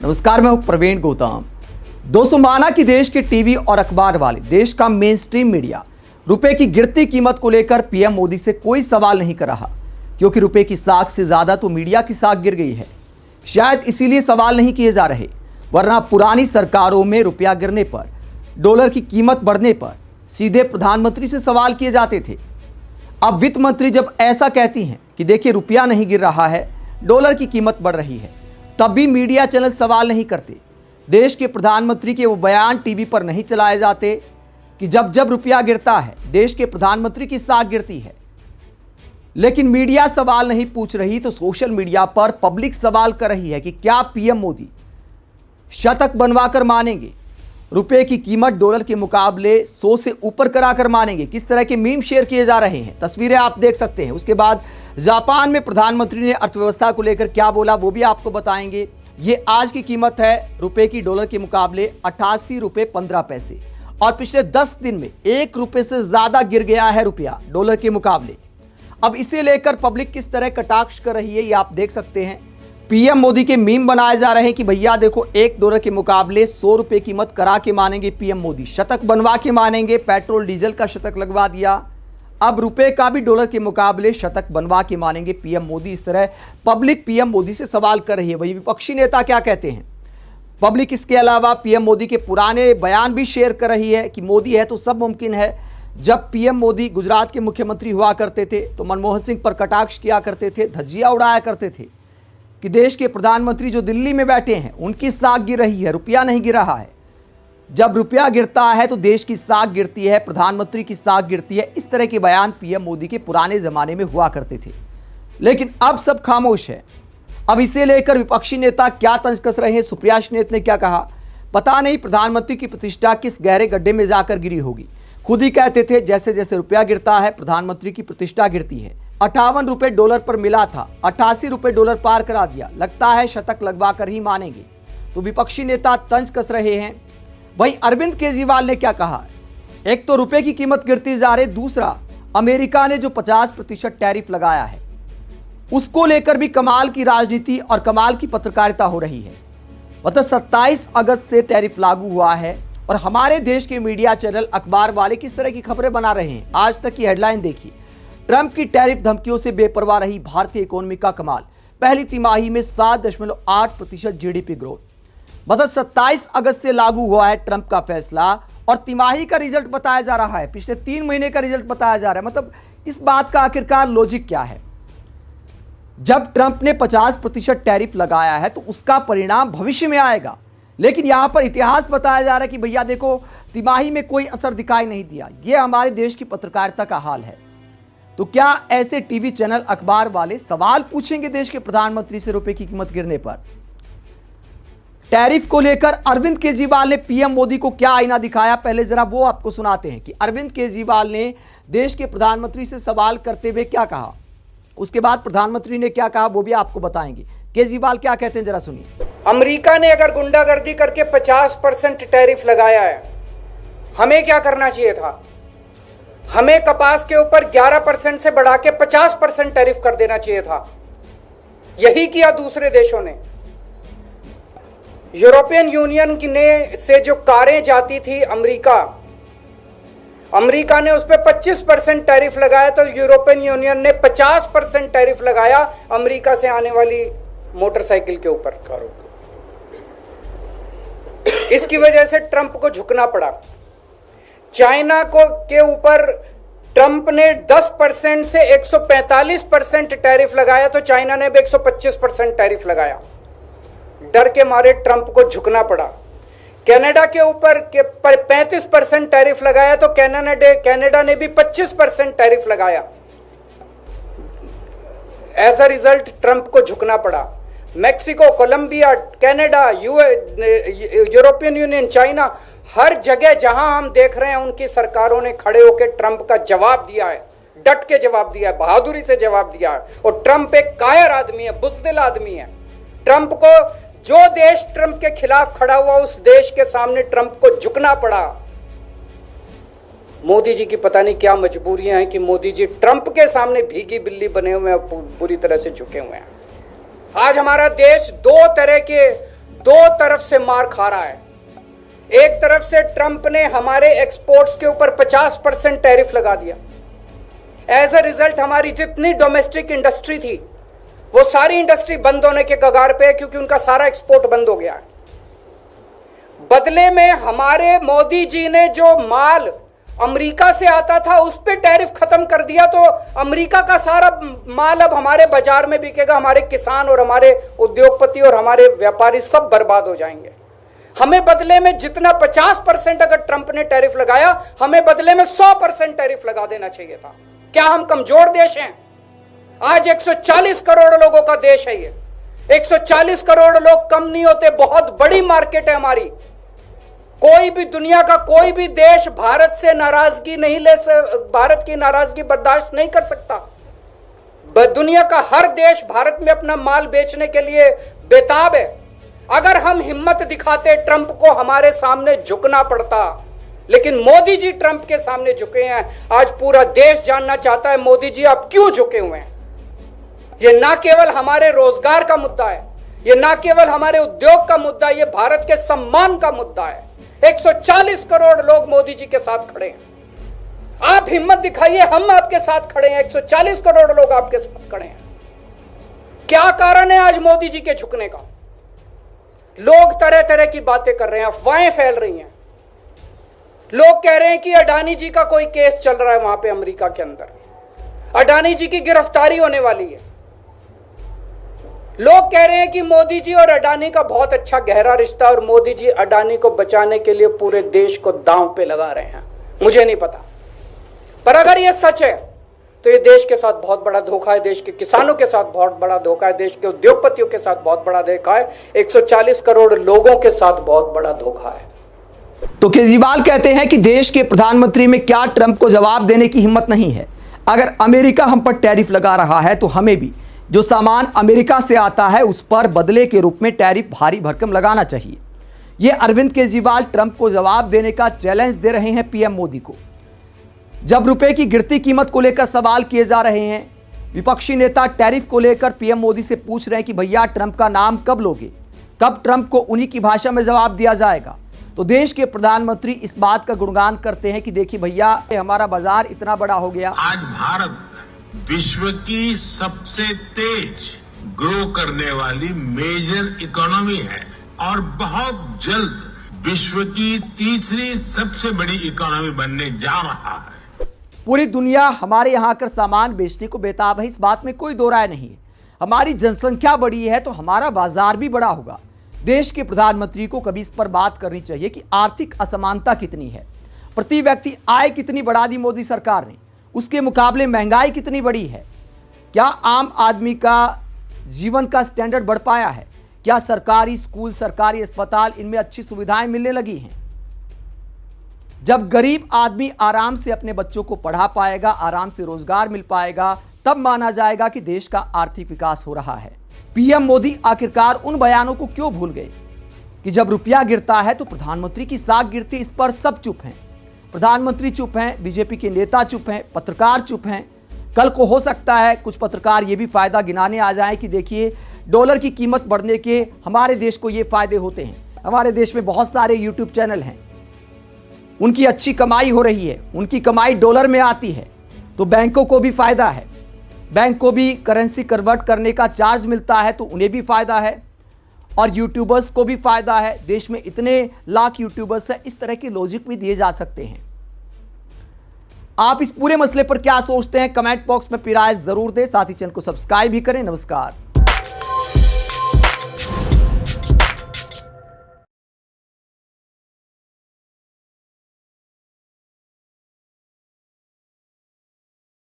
नमस्कार, मैं हूं प्रवीण गौतम। दोस्तों, माना कि देश के टीवी और अखबार वाले, देश का मेन स्ट्रीम मीडिया रुपए की गिरती कीमत को लेकर पीएम मोदी से कोई सवाल नहीं कर रहा, क्योंकि रुपए की साख से ज्यादा तो मीडिया की साख गिर गई है। शायद इसीलिए सवाल नहीं किए जा रहे, वरना पुरानी सरकारों में रुपया गिरने पर, डॉलर की कीमत बढ़ने पर सीधे प्रधानमंत्री से सवाल किए जाते थे। अब वित्त मंत्री जब ऐसा कहती हैं कि देखिए रुपया नहीं गिर रहा है, डॉलर की कीमत बढ़ रही है, तब भी मीडिया चैनल सवाल नहीं करते। देश के प्रधानमंत्री के वो बयान टीवी पर नहीं चलाए जाते कि जब जब रुपया गिरता है देश के प्रधानमंत्री की साख गिरती है। लेकिन मीडिया सवाल नहीं पूछ रही तो सोशल मीडिया पर पब्लिक सवाल कर रही है कि क्या पीएम मोदी शतक बनवाकर मानेंगे, रुपए की कीमत डॉलर के मुकाबले 100 से ऊपर कराकर मानेंगे। किस तरह के मीम शेयर किए जा रहे हैं, तस्वीरें आप देख सकते हैं। उसके बाद जापान में प्रधानमंत्री ने अर्थव्यवस्था को लेकर क्या बोला वो भी आपको बताएंगे। ये आज की कीमत है रुपए की डॉलर के मुकाबले 88 रुपए 15 पैसे, और पिछले 10 दिन में 1 रुपए से ज्यादा गिर गया है रुपया डॉलर के मुकाबले। अब इसे लेकर पब्लिक किस तरह कटाक्ष कर रही है ये आप देख सकते हैं। पीएम मोदी के मीम बनाए जा रहे हैं कि भैया देखो, 1 डॉलर के मुकाबले 100 रुपए कीमत करा के मानेंगे पीएम मोदी, शतक बनवा के मानेंगे। पेट्रोल डीजल का शतक लगवा दिया, अब रुपए का भी डॉलर के मुकाबले शतक बनवा के मानेंगे पीएम मोदी। इस तरह पब्लिक पीएम मोदी से सवाल कर रही है। वही विपक्षी नेता क्या कहते हैं पब्लिक इसके अलावा पीएम मोदी के पुराने बयान भी शेयर कर रही है कि मोदी है तो सब मुमकिन है। जब पीएम मोदी गुजरात के मुख्यमंत्री हुआ करते थे तो मनमोहन सिंह पर कटाक्ष किया करते थे, धज्जियां उड़ाया करते थे कि देश के प्रधानमंत्री जो दिल्ली में बैठे हैं उनकी साख गिर रही है, रुपया नहीं गिर रहा है। जब रुपया गिरता है तो देश की साख गिरती है, प्रधानमंत्री की साख गिरती है। इस तरह के बयान पीएम मोदी के पुराने जमाने में हुआ करते थे, लेकिन अब सब खामोश है। अब इसे लेकर विपक्षी नेता क्या तंज कस रहे हैं। सुप्रिया श्रीनेत ने क्या कहा, पता नहीं प्रधानमंत्री की प्रतिष्ठा किस गहरे गड्ढे में जाकर गिरी होगी। खुद ही कहते थे जैसे जैसे रुपया गिरता है प्रधानमंत्री की प्रतिष्ठा गिरती है। 58 रुपए डॉलर पर मिला था, 88 रुपए डॉलर पार करा दिया, लगता है शतक लगवा कर ही मानेंगे। तो विपक्षी नेता तंज कस रहे हैं। वहीं अरविंद केजरीवाल ने क्या कहा, एक तो रुपए की कीमत गिरती जा रही, दूसरा अमेरिका ने जो 50% टैरिफ लगाया है उसको लेकर भी कमाल की राजनीति और कमाल की पत्रकारिता हो रही है। मतलब 27 अगस्त से टैरिफ लागू हुआ है और हमारे देश के मीडिया चैनल, अखबार वाले किस तरह की खबरें बना रहे हैं। आज तक की हेडलाइन देखिए, ट्रंप की टैरिफ धमकियों से बेपरवाह रही भारतीय इकोनॉमी का कमाल, पहली तिमाही में 7.8% जीडीपी ग्रोथ। मतलब 27 अगस्त से लागू हुआ है ट्रंप का फैसला और तिमाही का रिजल्ट बताया जा रहा है, पिछले 3 महीने का रिजल्ट बताया जा रहा है। मतलब इस बात का आखिरकार लॉजिक क्या है। जब ट्रंप ने 50% टैरिफ लगाया है तो उसका परिणाम भविष्य में आएगा, लेकिन यहां पर इतिहास बताया जा रहा है कि भैया देखो तिमाही में कोई असर दिखाई नहीं दिया। यह हमारे देश की पत्रकारिता का हाल है। तो क्या ऐसे टीवी चैनल, अखबार वाले सवाल पूछेंगे देश के प्रधानमंत्री से रुपए की कीमत गिरने पर। टैरिफ को लेकर अरविंद केजरीवाल ने पीएम मोदी को क्या आईना दिखाया, पहले जरा वो आपको सुनाते हैं कि अरविंद केजरीवाल ने देश के प्रधानमंत्री से सवाल करते हुए क्या कहा। उसके बाद प्रधानमंत्री ने क्या कहा वो भी आपको बताएंगे। केजरीवाल क्या कहते हैं, जरा सुनिए। अमेरिका ने अगर गुंडागर्दी करके 50% टैरिफ लगाया है, हमें क्या करना चाहिए था? हमें कपास के ऊपर 11% से बढ़ा के 50% टैरिफ कर देना चाहिए था। यही किया दूसरे देशों ने। यूरोपियन यूनियन ने से जो कारें जाती थी अमेरिका ने उस पर 25% टैरिफ लगाया, तो यूरोपियन यूनियन ने 50% टैरिफ लगाया अमेरिका से आने वाली मोटरसाइकिल के ऊपर, कारों। इसकी वजह से ट्रंप को झुकना पड़ा। चाइना के ऊपर ट्रंप ने 10% से 145% टैरिफ लगाया, तो चाइना ने भी 125% टैरिफ लगाया। डर के मारे ट्रंप को झुकना पड़ा। कनाडा के ऊपर 35% टैरिफ लगाया, तो कनाडा ने भी 25% टैरिफ लगाया। एज अ रिजल्ट ट्रंप को झुकना पड़ा। Mexico, Colombia, Canada, European Union, China, हर जगह जहां हम देख रहे हैं उनकी सरकारों ने खड़े होकर ट्रंप का जवाब दिया है, डट के जवाब दिया है, बहादुरी से जवाब दिया है। और ट्रंप एक कायर आदमी है, बुज़दिल आदमी है। ट्रंप को, जो देश ट्रंप के खिलाफ खड़ा हुआ उस देश के सामने ट्रंप को झुकना पड़ा। मोदी जी की पता नहीं क्या मजबूरियां हैं कि मोदी जी ट्रंप के सामने भीगी बिल्ली बने हुए हैं, पूरी तरह से झुके हुए हैं। आज हमारा देश दो तरफ से मार खा रहा है। एक तरफ से ट्रंप ने हमारे एक्सपोर्ट्स के ऊपर 50% टैरिफ लगा दिया। एज अ रिजल्ट हमारी जितनी डोमेस्टिक इंडस्ट्री थी वो सारी इंडस्ट्री बंद होने के कगार पे है, क्योंकि उनका सारा एक्सपोर्ट बंद हो गया है। बदले में हमारे मोदी जी ने जो माल अमेरिका से आता था उस पे टैरिफ खत्म कर दिया, तो अमेरिका का सारा माल अब हमारे बाजार में बिकेगा। हमारे किसान और हमारे उद्योगपति और हमारे व्यापारी सब बर्बाद हो जाएंगे। हमें बदले में जितना 50% अगर ट्रंप ने टैरिफ लगाया, हमें बदले में 100% टैरिफ लगा देना चाहिए था। क्या हम कमजोर देश हैं? आज 140 करोड़ लोगों का देश है ये। 140 करोड़ लोग कम नहीं होते, बहुत बड़ी मार्केट है हमारी। कोई भी दुनिया का कोई भी देश भारत से नाराजगी नहीं भारत की नाराजगी बर्दाश्त नहीं कर सकता। दुनिया का हर देश भारत में अपना माल बेचने के लिए बेताब है। अगर हम हिम्मत दिखाते, ट्रंप को हमारे सामने झुकना पड़ता, लेकिन मोदी जी ट्रंप के सामने झुके हैं। आज पूरा देश जानना चाहता है मोदी जी आप क्यों झुके हुए हैं। यह ना केवल हमारे रोजगार का मुद्दा है, यह ना केवल हमारे उद्योग का मुद्दा है, यह भारत के सम्मान का मुद्दा है। 140 करोड़ लोग मोदी जी के साथ खड़े हैं। आप हिम्मत दिखाइए, हम आपके साथ खड़े हैं। 140 करोड़ लोग आपके साथ खड़े हैं। क्या कारण है आज मोदी जी के झुकने का? लोग तरह तरह की बातें कर रहे हैं, अफवाहें फैल रही हैं। लोग कह रहे हैं कि अडानी जी का कोई केस चल रहा है वहां पे अमेरिका के अंदर, अडानी जी की गिरफ्तारी होने वाली है। लोग कह रहे हैं कि मोदी जी और अडानी का बहुत अच्छा गहरा रिश्ता और मोदी जी अडानी को बचाने के लिए पूरे देश को दांव पे लगा रहे हैं। मुझे नहीं पता, पर अगर यह सच है तो ये देश के साथ बहुत बड़ा धोखा है, देश के किसानों के साथ बहुत बड़ा धोखा है, देश के उद्योगपतियों के साथ बहुत बड़ा धोखा है, 140 करोड़ लोगों के साथ बहुत बड़ा धोखा है। तो केजरीवाल कहते हैं कि देश के प्रधानमंत्री में क्या ट्रंप को जवाब देने की हिम्मत नहीं है। अगर अमेरिका हम पर टैरिफ लगा रहा है तो हमें भी जो सामान अमेरिका से आता है उस पर बदले के रूप में टैरिफ भारी भरकम लगाना चाहिए। ये अरविंद केजरीवाल ट्रंप को जवाब देने का चैलेंज दे रहे हैं पीएम मोदी को। जब रुपए की गिरती कीमत को लेकर सवाल किए जा रहे हैं, विपक्षी नेता टैरिफ को लेकर पीएम मोदी से पूछ रहे हैं कि भैया ट्रंप का नाम कब लोगे, कब ट्रंप को उन्हीं की भाषा में जवाब दिया जाएगा। तो देश के प्रधानमंत्री इस बात का गुणगान करते हैं कि देखिए भैया हमारा बाजार इतना बड़ा हो गया। आज भारत विश्व की सबसे तेज ग्रो करने वाली मेजर इकोनॉमी है और बहुत जल्द विश्व की तीसरी सबसे बड़ी इकोनॉमी बनने जा रहा है। पूरी दुनिया हमारे यहाँ आकर सामान बेचने को बेताब है, इस बात में कोई दो राय नहीं है। हमारी जनसंख्या बड़ी है तो हमारा बाजार भी बड़ा होगा। देश के प्रधानमंत्री को कभी इस पर बात करनी चाहिए कि आर्थिक असमानता कितनी है, प्रति व्यक्ति आय कितनी बढ़ा दी मोदी सरकार ने, उसके मुकाबले महंगाई कितनी बड़ी है, क्या आम आदमी का जीवन का स्टैंडर्ड बढ़ पाया है, क्या सरकारी स्कूल, सरकारी अस्पताल, इनमें अच्छी सुविधाएं मिलने लगी हैं। जब गरीब आदमी आराम से अपने बच्चों को पढ़ा पाएगा, आराम से रोजगार मिल पाएगा, तब माना जाएगा कि देश का आर्थिक विकास हो रहा है। पीएम मोदी आखिरकार उन बयानों को क्यों भूल गए कि जब रुपया गिरता है तो प्रधानमंत्री की साख गिरती, इस पर सब चुप हैं। प्रधानमंत्री चुप हैं, बीजेपी के नेता चुप हैं, पत्रकार चुप हैं। कल को हो सकता है कुछ पत्रकार ये भी फायदा गिनाने आ जाएं कि देखिए डॉलर की कीमत बढ़ने के हमारे देश को ये फायदे होते हैं। हमारे देश में बहुत सारे यूट्यूब चैनल हैं, उनकी अच्छी कमाई हो रही है, उनकी कमाई डॉलर में आती है, तो बैंकों को भी फायदा है, बैंक को भी करेंसी कन्वर्ट करने का चार्ज मिलता है तो उन्हें भी फायदा है, और यूट्यूबर्स को भी फायदा है। देश में इतने लाख यूट्यूबर्स हैं, इस तरह के लॉजिक भी दिए जा सकते हैं। आप इस पूरे मसले पर क्या सोचते हैं, कमेंट बॉक्स में राय जरूर दें। साथ ही चैनल को सब्सक्राइब भी करें। नमस्कार।